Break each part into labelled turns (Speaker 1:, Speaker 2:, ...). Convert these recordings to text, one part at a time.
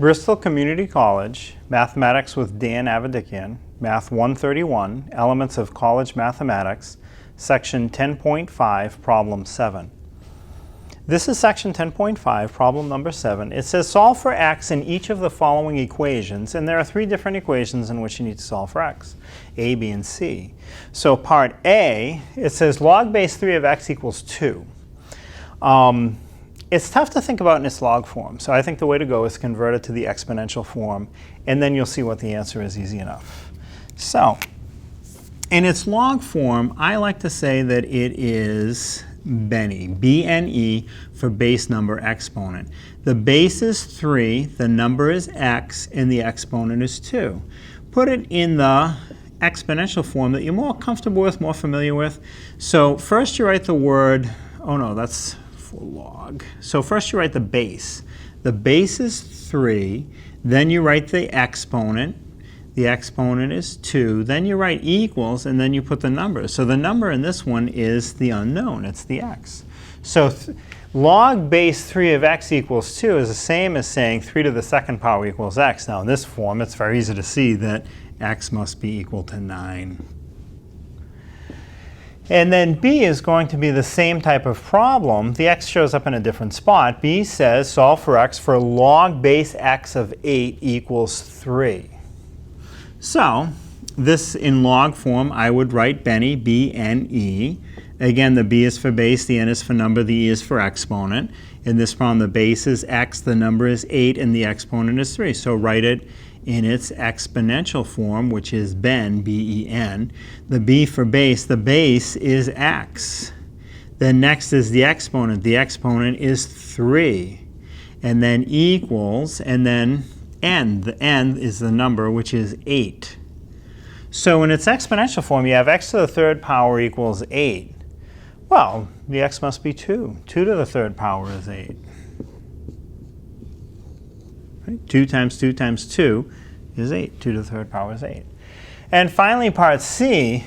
Speaker 1: Bristol Community College, Mathematics with Dan Avedikian, Math 131, Elements of College Mathematics, Section 10.5, Problem 7. This is Section 10.5, Problem number 7. It says solve for x in each of the following equations, and there are three different equations in which you need to solve for x, a, b, and c. So part A, it says log base 3 of x equals 2. It's tough to think about in its log form, so I think the way to go is convert it to the exponential form, and then you'll see what the answer is easy enough. So, in its log form, I like to say that it is Bene, B-N-E, for base number exponent. The base is 3, the number is x, and the exponent is 2. Put it in the exponential form that you're more comfortable with, more familiar with. So first you write the word, oh no, that's for log. So first you write the base. The base is 3, then you write the exponent. The exponent is 2, then you write equals, and then you put the number. So the number in this one is the unknown, it's the x. So log base 3 of x equals 2 is the same as saying 3 to the second power equals x. Now in this form, it's very easy to see that x must be equal to 9. And then b is going to be the same type of problem. The x shows up in a different spot. B says solve for x for log base x of 8 equals 3. So this in log form, I would write Bene, B-N-E. Again, the b is for base, the n is for number, the e is for exponent. In this problem, the base is x, the number is 8, and the exponent is 3. So write it in its exponential form, which is Ben, B-E-N. The b for base, the base is x. Then next is the exponent. The exponent is 3. And then equals, and then n. The n is the number, which is 8. So in its exponential form, you have x to the third power equals 8. Well, the x must be 2. 2 to the third power is 8. Right? 2 times 2 times 2 is 8. 2 to the third power is 8. And finally, part C.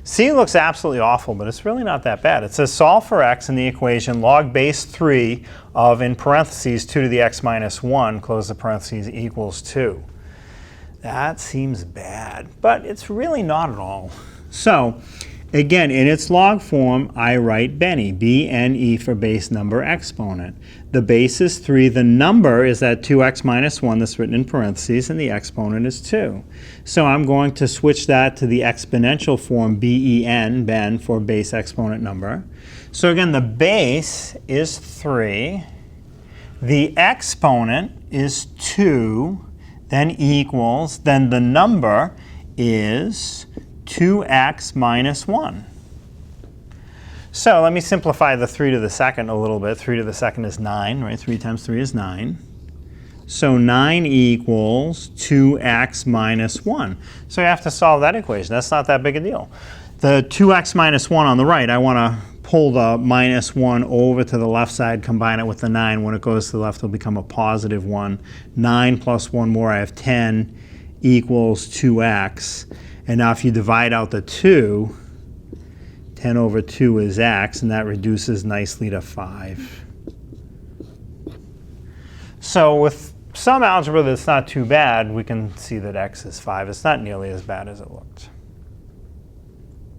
Speaker 1: C looks absolutely awful, but it's really not that bad. It says solve for x in the equation log base 3 of, in parentheses, 2 to the x minus 1, close the parentheses, equals 2. That seems bad, but it's really not at all. So, again, in its log form, I write Bene, B-N-E, for base number exponent. The base is 3. The number is that 2x minus 1 that's written in parentheses, and the exponent is 2. So I'm going to switch that to the exponential form, B-E-N, Ben, for base exponent number. So again, the base is 3. The exponent is 2, then equals, then the number is 2x minus 1. So let me simplify the 3 to the second a little bit. 3 to the second is 9, right? 3 times 3 is 9. So 9 equals 2x minus 1. So you have to solve that equation. That's not that big a deal. The 2x minus 1 on the right, I want to pull the minus 1 over to the left side, combine it with the 9. When it goes to the left, it'll become a positive 1. 9 plus 1 more, I have 10, equals 2x. And now if you divide out the 2, 10 over 2 is x, and that reduces nicely to 5. So with some algebra that's not too bad, we can see that x is 5. It's not nearly as bad as it looked.